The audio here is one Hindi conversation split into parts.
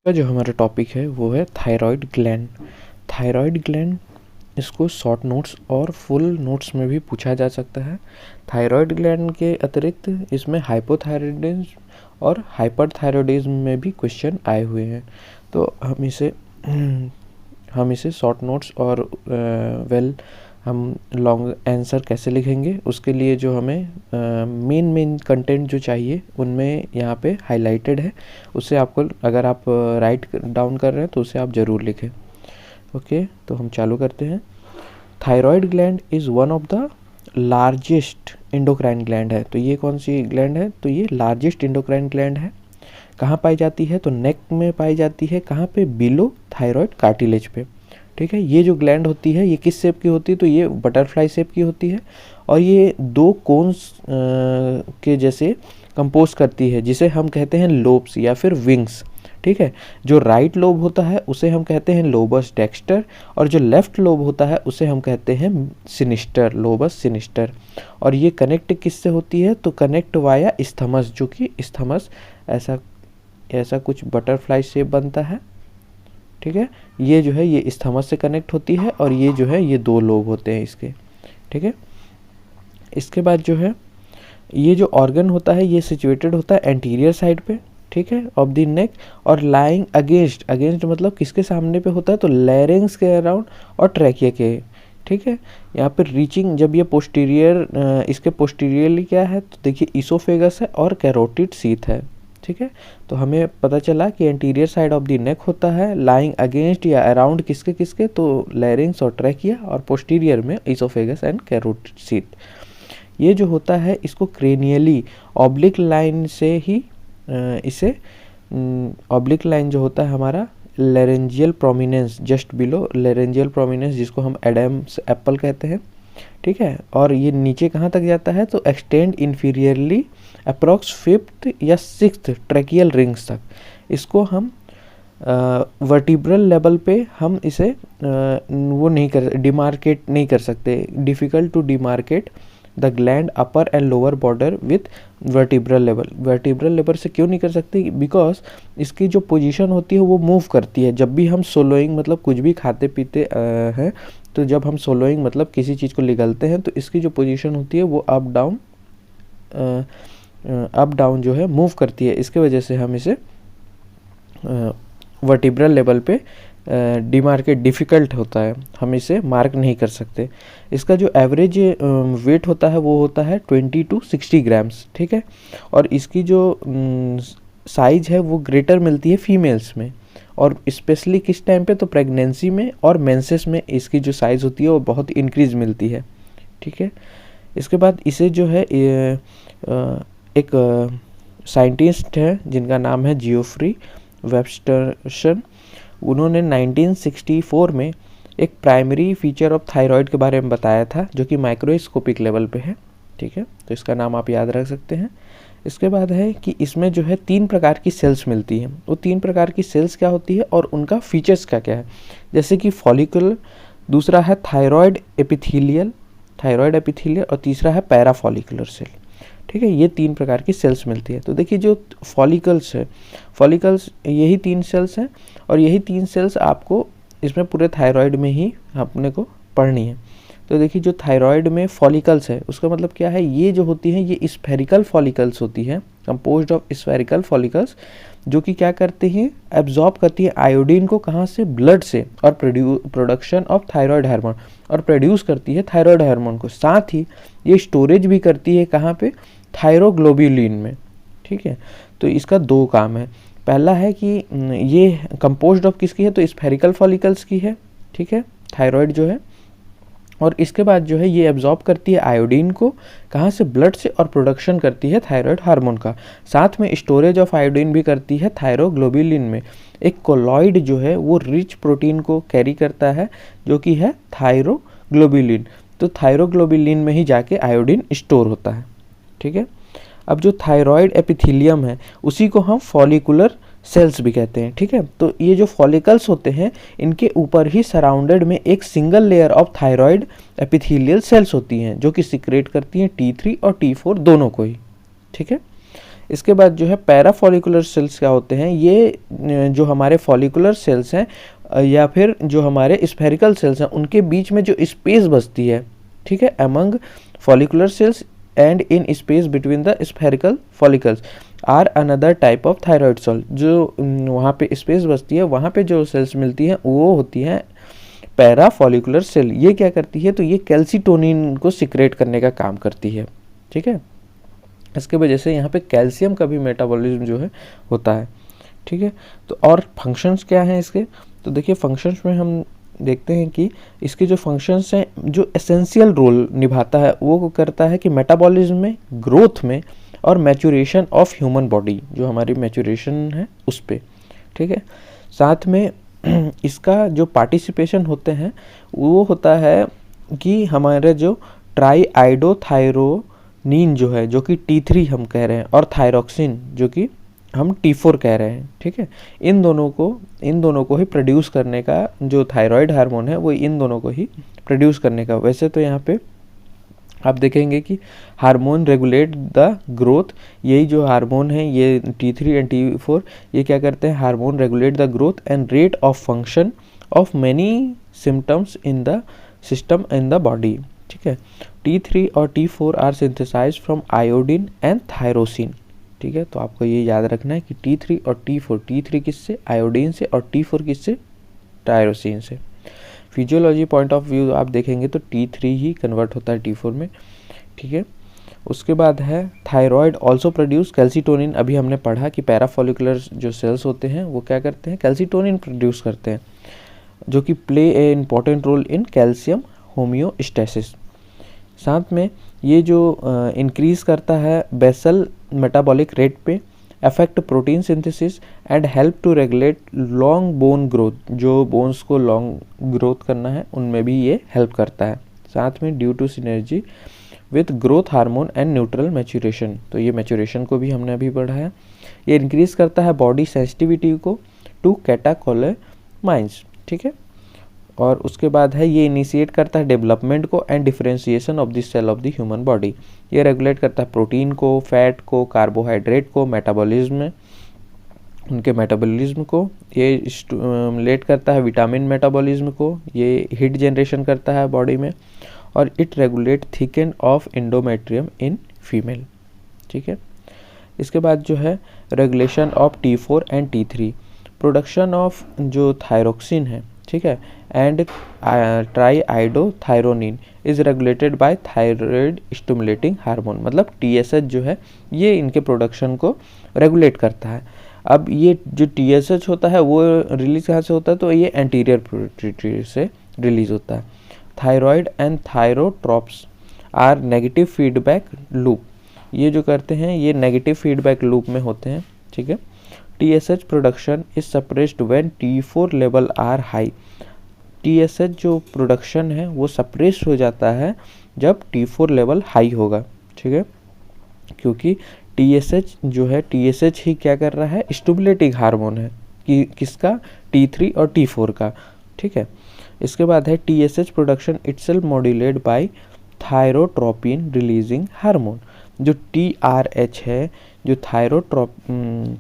का जो हमारा टॉपिक है वो है थायराइड ग्लैंड। थायराइड ग्लैंड इसको शॉर्ट नोट्स और फुल नोट्स में भी पूछा जा सकता है। थायराइड ग्लैंड के अतिरिक्त इसमें हाइपोथायराइडिज्म और हाइपरथायराइडिज्म में भी क्वेश्चन आए हुए हैं, तो हम इसे शॉर्ट नोट्स और हम लॉन्ग आंसर कैसे लिखेंगे उसके लिए जो हमें मेन कंटेंट जो चाहिए उनमें यहाँ पे हाईलाइटेड है, उससे आपको अगर आप राइट डाउन कर रहे हैं तो उसे आप ज़रूर लिखें। ओके, तो हम चालू करते हैं। Thyroid gland is one of the largest endocrine gland है। तो ये कौन सी ग्लैंड है? तो ये लार्जेस्ट इंडोक्राइन ग्लैंड है। कहाँ पाई जाती है? तो नेक में पाई जाती है। कहाँ पे? बिलो थायराइड कार्टिलेज पे। ठीक है, ये जो ग्लैंड होती है ये किस शेप की होती है? तो ये बटरफ्लाई शेप की होती है और ये दो कोन्स के जैसे कंपोज करती है, जिसे हम कहते हैं लोब्स या फिर विंग्स। ठीक है, जो राइट लोब होता है उसे हम कहते हैं लोबस डेक्स्टर और जो लेफ्ट लोब होता है उसे हम कहते हैं सिनिस्टर, लोबस सिनिस्टर। और ये कनेक्ट किससे होती है? तो कनेक्ट वाया स्थमस, जो कि स्थमस ऐसा कुछ बटरफ्लाई शेप बनता है। ठीक है, ये जो है ये स्थमस से कनेक्ट होती है और ये जो है ये दो लोब होते हैं इसके। ठीक है, इसके बाद जो है ये जो ऑर्गन होता है ये सिचुएटेड होता है एंटीरियर साइड पे, ठीक है, ऑफ द नेक, और लाइंग अगेंस्ट मतलब किसके सामने पे होता है? तो लैरिंग्स के अराउंड और ट्रैकिया के। ठीक है, यहाँ पे रीचिंग जब ये पोस्टीरियर इसके पोस्टीरियरली क्या है? तो देखिए इसोफेगस है और कैरोटिड सीथ है। ठीक है, तो हमें पता चला कि anterior side of the neck होता है, लाइंग अगेंस्ट या अराउंड किसके? तो लैरिंग्स और ट्रैकिया, और पोस्टीरियर में इसोफेगस एंड कैरोटिड सीथ। ये जो होता है इसको क्रेनियली ऑब्लिक लाइन से ही इसे ऑब्लिक लाइन जो होता है हमारा laryngeal prominence, just below laryngeal prominence, जिसको हम एडम्स एप्पल कहते हैं। ठीक है, और ये नीचे कहाँ तक जाता है? तो एक्सटेंड इन्फीरियरली अप्रॉक्स 5th या 6th ट्रैकियल रिंग्स तक। इसको हम वर्टिब्रल लेवल पे हम इसे डिमार्केट नहीं कर सकते, difficult to demarcate the gland upper and lower border with vertebral level. Vertebral level से क्यों नहीं कर सकते? बिकॉज इसकी जो पोजीशन होती है वो मूव करती है। जब भी हम सोलोइंग मतलब कुछ भी खाते पीते हैं, तो जब हम सोलोइंग मतलब किसी चीज़ को निगलते हैं तो इसकी जो पोजीशन होती है वो अप डाउन जो है मूव करती है। इसके वजह से हम इसे वर्टिब्रल लेवल पे डिमार्केट डिफ़िकल्ट होता है, हम इसे मार्क नहीं कर सकते। इसका जो एवरेज वेट होता है वो होता है 20 to 60 ग्राम्स। ठीक है, और इसकी जो साइज है वो ग्रेटर मिलती है फीमेल्स में, और स्पेशली किस टाइम पे? तो प्रेगनेंसी में और मेंसेस में इसकी जो साइज़ होती है वो बहुत इंक्रीज़ मिलती है। ठीक है, इसके बाद इसे जो है एक साइंटिस्ट है जिनका नाम है जियोफ्री वेबस्टरसन। उन्होंने 1964 में एक प्राइमरी फीचर ऑफ थायराइड के बारे में बताया था जो कि माइक्रोस्कोपिक लेवल पे है। ठीक है, तो इसका नाम आप याद रख सकते हैं। इसके बाद है कि इसमें जो है 3 प्रकार की सेल्स मिलती हैं। वो 3 प्रकार की सेल्स क्या होती है और उनका फीचर्स क्या क्या है? जैसे कि फॉलिकुलर, दूसरा है थायराइड एपिथेलियल और तीसरा है पैराफॉलिकुलर सेल। ठीक है, ये 3 प्रकार की सेल्स मिलती है। तो देखिए जो फॉलिकल्स यही 3 सेल्स हैं, और यही 3 सेल्स आपको इसमें पूरे थायराइड में ही अपने को पढ़नी है। तो देखिए जो थायराइड में फॉलिकल्स है उसका मतलब क्या है? ये जो होती हैं ये स्फेरिकल फॉलिकल्स होती हैं, कंपोज्ड ऑफ स्फेरिकल फॉलिकल्स, जो कि क्या करती हैं? एब्जॉर्ब करती है आयोडीन को। कहाँ से? ब्लड से, और प्रोडक्शन ऑफ थायराइड हार्मोन, और प्रोड्यूस करती है थायराइड हार्मोन को। साथ ही ये स्टोरेज भी करती है कहाँ पे? थायरोग्लोब्युलिन में। ठीक है, तो इसका 2 काम है। पहला है कि ये कंपोज्ड ऑफ किसकी है? तो स्फेरिकल फॉलिकल्स की है। ठीक है, थायराइड जो है, और इसके बाद जो है ये एब्जॉर्ब करती है आयोडीन को। कहाँ से? ब्लड से, और प्रोडक्शन करती है थायराइड हार्मोन का। साथ में स्टोरेज ऑफ आयोडीन भी करती है थायरोग्लोब्युलिन में। एक कोलॉइड जो है वो रिच प्रोटीन को कैरी करता है जो कि है थायरोग्लोब्युलिन। तो थायरोग्लोब्युलिन में ही जाके आयोडीन स्टोर होता है। ठीक है, अब जो थायराइड एपिथेलियम है उसी को हम फॉलिकुलर सेल्स भी कहते हैं। ठीक है, तो ये जो फॉलिकल्स होते हैं इनके ऊपर ही सराउंडेड में एक single layer of thyroid epithelial cells होती हैं जो कि सिक्रेट करती हैं T3 और T4 दोनों को ही। ठीक है, इसके बाद जो है पैरा फॉलिकुलर सेल्स क्या होते हैं, ये जो हमारे फॉलिकुलर सेल्स हैं या फिर जो हमारे स्फेरिकल सेल्स हैं उनके बीच में जो स्पेस बचती है, ठीक है, among follicular cells and in space between the spherical follicles are another type of thyroid cell. जो वहाँ पे स्पेस बचती है वहाँ पे जो सेल्स मिलती हैं वो होती हैं पैरा फॉलिकुलर सेल। ये क्या करती है, तो ये कैल्सीटोनिन को सिक्रेट करने का काम करती है, ठीक है। इसके वजह से यहाँ पे कैल्शियम का भी मेटाबॉलिज्म जो है होता है, ठीक है। तो और फंक्शंस क्या हैं इसके, तो देखिए फंक्शंस में हम देखते हैं कि इसके जो फंक्शंस हैं, जो एसेंशियल रोल निभाता है वो करता है कि मेटाबॉलिज्म में, ग्रोथ में और मैच्योरेशन ऑफ ह्यूमन बॉडी, जो हमारी मैच्योरेशन है उस पर, ठीक है। साथ में इसका जो पार्टिसिपेशन होते हैं वो होता है कि हमारे जो ट्राईआइडोथायरोनिन जो है, जो कि T3 हम कह रहे हैं, और थायरोक्सिन जो कि हम T4 कह रहे हैं, ठीक है। इन दोनों को ही प्रोड्यूस करने का जो थायराइड हार्मोन है वो इन दोनों को ही प्रोड्यूस करने का। वैसे तो यहाँ पे आप देखेंगे कि हार्मोन रेगुलेट द ग्रोथ, यही जो हार्मोन है ये T3 एंड T4 ये क्या करते हैं, hormone regulate the growth and rate of function of many symptoms in the system in the body, ठीक है। T3 और T4 are synthesised from iodine and tyrosine, ठीक है। तो आपको ये याद रखना है कि T3 और T4, T3 किससे, आयोडीन से, और T4 किससे, टायरोसिन से। फिजियोलॉजी पॉइंट ऑफ व्यू आप देखेंगे तो T3 ही कन्वर्ट होता है T4 में, ठीक है। उसके बाद है थायराइड ऑल्सो प्रोड्यूस कैल्सीटोनिन। अभी हमने पढ़ा कि पैराफॉलिकुलर जो सेल्स होते हैं वो क्या करते हैं, कैल्सीटोनिन प्रोड्यूस करते हैं, जो कि play a important role in calcium homeostasis. साथ में ये जो इंक्रीज करता है बेसल मेटाबॉलिक रेट पे, affect protein synthesis and help to regulate long bone growth, जो बोन्स को लॉन्ग ग्रोथ करना है उनमें भी ये हेल्प करता है। साथ में due to synergy with growth hormone and neutral maturation, तो ये मैच्योरेशन को भी हमने अभी पढ़ा है। ये इंक्रीज करता है बॉडी सेंसिटिविटी को टू कैटाकोलेमाइंस, ठीक है। और उसके बाद है ये इनिशिएट करता है डेवलपमेंट को and differentiation of the cell of the human body. ये रेगुलेट करता है प्रोटीन को, फैट को, कार्बोहाइड्रेट को, मेटाबॉलिज्म में उनके मेटाबॉलिज्म को। ये स्टिमुलेट करता है विटामिन मेटाबॉलिज्म को। ये हीट जनरेशन करता है बॉडी में। और it regulate thicken of endometrium in female, ठीक है। इसके बाद जो है regulation of T4 and T3, production of जो थायरोक्सिन है, ठीक है, and triiodothyronine is regulated by thyroid stimulating hormone, मतलब TSH जो है ये इनके प्रोडक्शन को रेगुलेट करता है। अब ये जो TSH होता है वो रिलीज कहाँ से होता है, तो ये एंटीरियर पिट्यूटरी से रिलीज होता है। Thyroid and thyrotropes are negative feedback loop, ये जो करते हैं ये नेगेटिव फीडबैक लूप में होते हैं, ठीक है। TSH production is suppressed when T4 level are high, TSH जो प्रोडक्शन है वो सप्रेस हो जाता है जब T4 लेवल हाई होगा, ठीक है, क्योंकि TSH जो है, TSH ही क्या कर रहा है, स्टिमुलेटिंग हार्मोन है कि किसका, T3 और T4 का, ठीक है। इसके बाद है TSH production itself modulated by thyrotropin releasing hormone, जो TRH है, जो थायरोट्रोपिन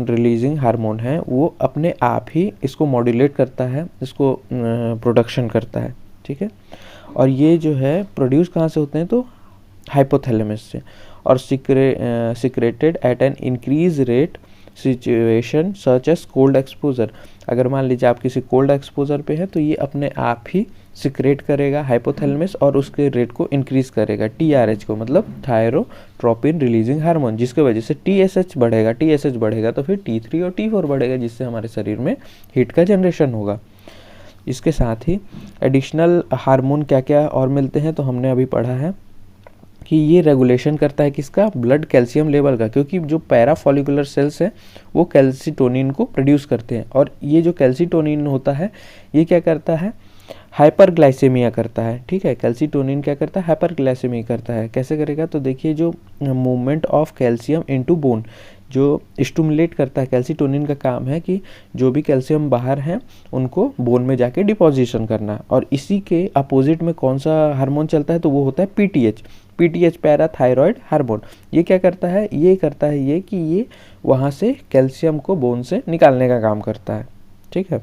रिलीजिंग हार्मोन है, वो अपने आप ही इसको मॉड्यूलेट करता है, इसको प्रोडक्शन करता है, ठीक है। और ये जो है प्रोड्यूस कहाँ से होते हैं, तो हाइपोथैलेमस से, और secreted at an increase rate situation such as cold exposure. अगर मान लीजिए आप किसी कोल्ड एक्सपोजर पे है तो ये अपने आप ही सिक्रेट करेगा हाइपोथैलेमस और उसके रेट को इंक्रीज करेगा, TRH को, मतलब थायरोट्रोपिन रिलीजिंग हार्मोन, जिसके वजह से TSH बढ़ेगा। TSH बढ़ेगा तो फिर T3 और T4 बढ़ेगा, जिससे हमारे शरीर में हीट का जनरेशन होगा। इसके साथ ही एडिशनल हार्मोन क्या क्या और मिलते हैं, तो हमने अभी पढ़ा है कि ये रेगुलेशन करता है किसका, ब्लड कैल्शियम लेवल का, क्योंकि जो पैराफॉलिकुलर सेल्स हैं वो कैल्सीटोनिन को प्रोड्यूस करते हैं, और ये जो कैल्सीटोनिन होता है ये क्या करता है, हाइपरग्लाइसेमिया करता है, ठीक है। कैल्सीटोनिन क्या करता है, हाइपरग्लाइसेमिया करता है। कैसे करेगा, तो देखिए जो movement of calcium into bone जो स्टिमुलेट करता है, कैल्सीटोनिन का काम है कि जो भी कैल्शियम बाहर है उनको बोन में जाके डिपोजिशन करना। और इसी के अपोजिट में कौन सा हार्मोन चलता है, तो वो होता है PTH, पीटीएच पैराथायरॉयड हार्मोन। ये क्या करता है, ये करता है ये कि ये वहाँ से कैल्शियम को बोन से निकालने का काम करता है, ठीक है।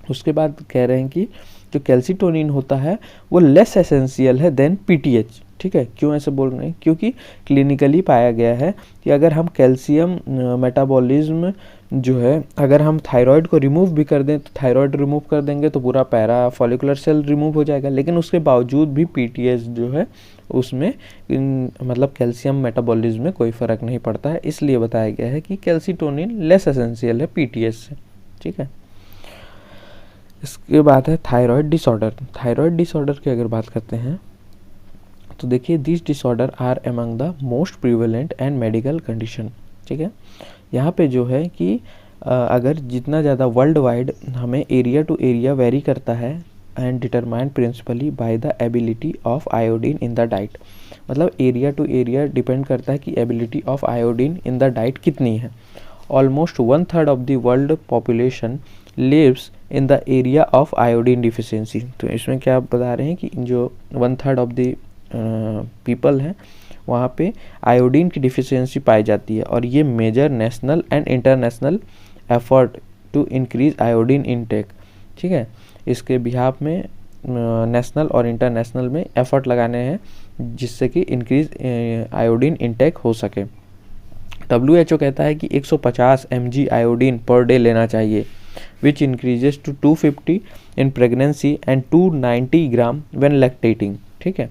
उसके बाद कह रहे हैं कि जो कैल्सीटोनिन होता है वो लेस एसेंशियल है देन पीटीएच, ठीक है। क्यों ऐसे बोल रहे हैं, क्योंकि क्लिनिकली पाया गया है कि अगर हम कैल्शियम मेटाबॉलिज्म जो है, अगर हम थायराइड को रिमूव भी कर दें तो थायराइड रिमूव कर देंगे तो पूरा पैरा फॉलिकुलर सेल रिमूव हो जाएगा, लेकिन उसके बावजूद भी पीटीएच जो है उसमें मतलब कैल्शियम मेटाबॉलिज्म में कोई फ़र्क नहीं पड़ता है। इसलिए बताया गया है कि कैल्सीटोनिन लेस एसेंशियल है पीटीएच से, ठीक है। इसके बाद है थायराइड डिसऑर्डर। थायराइड डिसऑर्डर की अगर बात करते हैं तो देखिए this disorder are among the most prevalent and medical condition, ठीक है। यहाँ पे जो है कि अगर जितना ज़्यादा वर्ल्ड वाइड हमें एरिया टू एरिया वेरी करता है and determined principally by the ability of iodine in the diet, मतलब एरिया टू एरिया डिपेंड करता है कि ability of iodine in the diet कितनी है। Almost 1/3 of the world population lives in the area of iodine deficiency. तो इसमें क्या बता रहे हैं कि जो 1/3 ऑफ द पीपल हैं वहाँ पे आयोडीन की डिफिशियंसी पाई जाती है, और ये major national and international effort to increase iodine intake, ठीक है। इसके बिहाफ में नेशनल और इंटरनेशनल में एफर्ट लगाने हैं जिससे कि इंक्रीज आयोडीन इनटेक हो सके। WHO कहता है कि 150 mg आयोडीन पर डे लेना चाहिए, which increases to 250 in pregnancy and 290 gram when lactating, ठीक है।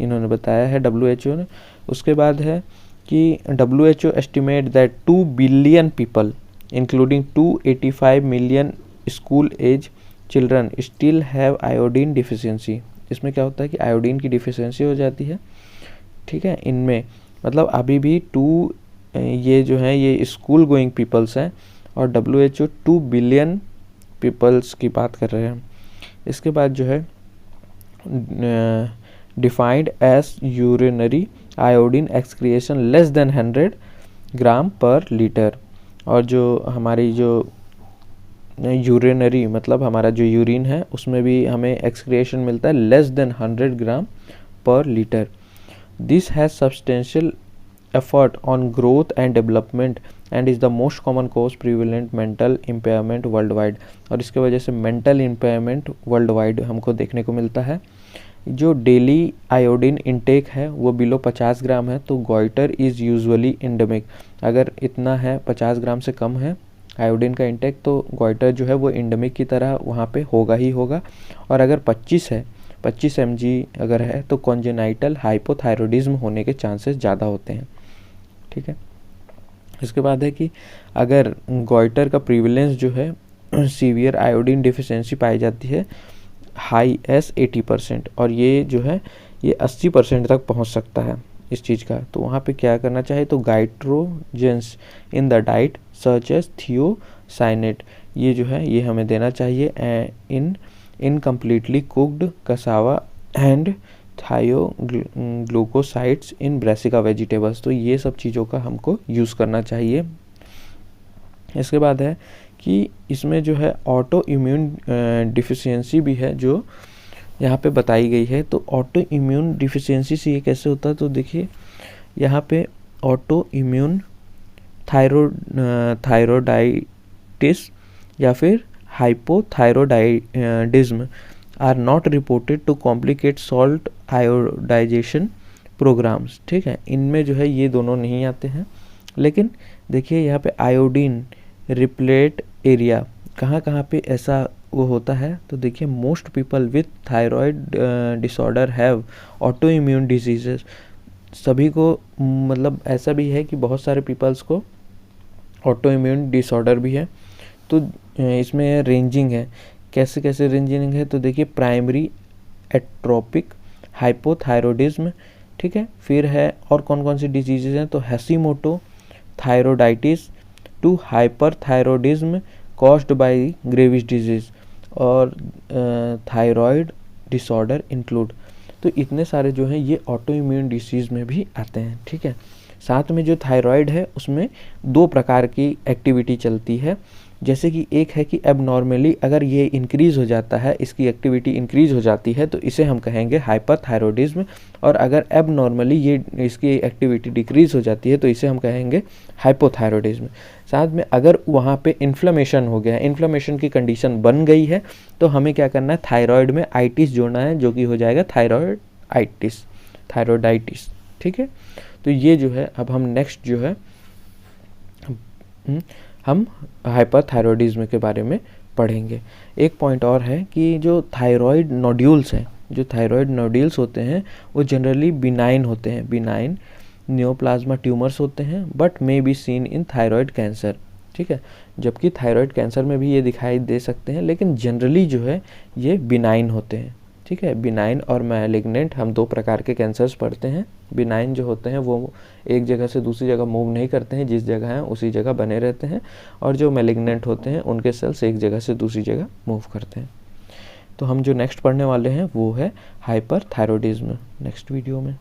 इन्होंने बताया है WHO ने। उसके बाद है कि WHO estimate that 2 billion people including 285 million school age children still have iodine deficiency. इसमें क्या होता है कि आयोडीन की डिफिशियंसी हो जाती है, ठीक है। इनमें मतलब अभी भी ये जो है ये स्कूल गोइंग पीपल्स हैं, और WHO 2 बिलियन पीपल्स की बात कर रहे हैं। इसके बाद जो है defined as urinary iodine excretion less than 100 gram per litre, और जो हमारी जो यूरिनरी मतलब हमारा जो यूरिन है उसमें भी हमें एक्सक्रिएशन मिलता है less than 100 gram per litre. This has substantial effort on growth and development and is the most common cause prevalent mental impairment world wide, और इसके वजह से मेंटल इम्पेयरमेंट वर्ल्ड वाइड हमको देखने को मिलता है। जो डेली आयोडीन इनटेक है वो बिलो 50 ग्राम है, तो गॉइटर इज़ यूजुअली एंडेमिक। अगर इतना है 50 ग्राम से कम है आयोडीन का इंटेक तो गॉइटर जो है वो एंडेमिक की तरह वहाँ पे होगा ही होगा। और अगर 25 mg अगर है तो कॉन्जेनाइटल हाइपोथायरॉयडिज्म होने के चांसेस ज़्यादा होते हैं, ठीक है। इसके बाद है कि अगर गॉइटर का प्रीवलेंस जो है सीवियर आयोडीन डिफिशियंसी पाई जाती है हाई एस 80%, और ये जो है ये 80% तक पहुंच सकता है इस चीज़ का। तो वहाँ पे क्या करना चाहिए, तो goitrogens in the diet such as thiocyanate, ये जो है ये हमें देना चाहिए in incompletely cooked cassava and thioglucosides in brassica vegetables. तो ये सब चीज़ों का हमको यूज़ करना चाहिए। इसके बाद है कि इसमें जो है ऑटो इम्यून डिफिशियंसी भी है जो यहाँ पे बताई गई है। तो ऑटो इम्यून डिफिशियंसी से ये कैसे होता है, तो देखिए यहाँ पे ऑटो इम्यून थायरोडाइटिस या फिर hypothyroidism are not reported to complicate salt iodisation programmes, ठीक है। इनमें जो है ये दोनों नहीं आते हैं, लेकिन देखिए यहाँ पे आयोडीन रिप्लेट एरिया कहाँ कहाँ पे ऐसा वो होता है, तो देखिए most people with thyroid disorder have auto immune diseases. सभी को मतलब ऐसा भी है कि बहुत सारे पीपल्स को ऑटो इम्यून डिसऑर्डर भी है। तो इसमें रेंजिंग है, कैसे कैसे रेंजिंग है, तो देखिए प्राइमरी एट्रोपिक हाइपोथायरॉयडिज्म, ठीक है। फिर है और कौन कौन सी डिजीजेज हैं, तो Hashimoto thyroiditis to hyperthyroidism caused by Graves disease, और थायराइड डिसऑर्डर इंक्लूड। तो इतने सारे जो हैं ये ऑटो इम्यून डिसीज़ में भी आते हैं, ठीक है। साथ में जो थायराइड है उसमें 2 प्रकार की एक्टिविटी चलती है। जैसे कि एक है कि एबनॉर्मली अगर ये इंक्रीज़ हो जाता है, इसकी एक्टिविटी इंक्रीज़ हो जाती है, तो इसे हम कहेंगे हाइपरथायरॉयडिज्म। और अगर एबनॉर्मली ये इसकी एक्टिविटी डिक्रीज़ हो जाती है तो इसे हम कहेंगे हाइपोथायरॉयडिज्म। साथ में अगर वहाँ पे इन्फ्लेमेशन हो गया है, इन्फ्लेमेशन की कंडीशन बन गई है, तो हमें क्या करना है, थायराइड में आइटिस जोड़ना है, जो कि हो जाएगा थायराइडाइटिस। ठीक है, तो ये जो है, अब हम नेक्स्ट जो है हम हाइपरथायरॉयडिज्म के बारे में पढ़ेंगे। एक पॉइंट और है कि जो थायराइड नोड्यूल्स हैं, जो थायराइड नोड्यूल्स होते हैं वो जनरली बिनाइन होते हैं, बिनाइन नियोप्लाज्मा ट्यूमर्स होते हैं, but may be seen in thyroid cancer. ठीक है, जबकि थायराइड कैंसर में भी ये दिखाई दे सकते हैं, लेकिन जनरली जो है ये बिनाइन होते हैं। ठीक है, बिनाइन और मैलिग्नेंट हम दो प्रकार के कैंसर्स पढ़ते हैं। बिनाइन जो होते हैं वो एक जगह से दूसरी जगह मूव नहीं करते हैं, जिस जगह हैं उसी जगह बने रहते हैं, और जो मैलिग्नेंट होते हैं उनके सेल्स एक जगह से दूसरी जगह मूव करते हैं। तो हम जो नेक्स्ट पढ़ने वाले हैं वो है हाइपरथायरॉयडिज्म, नेक्स्ट वीडियो में।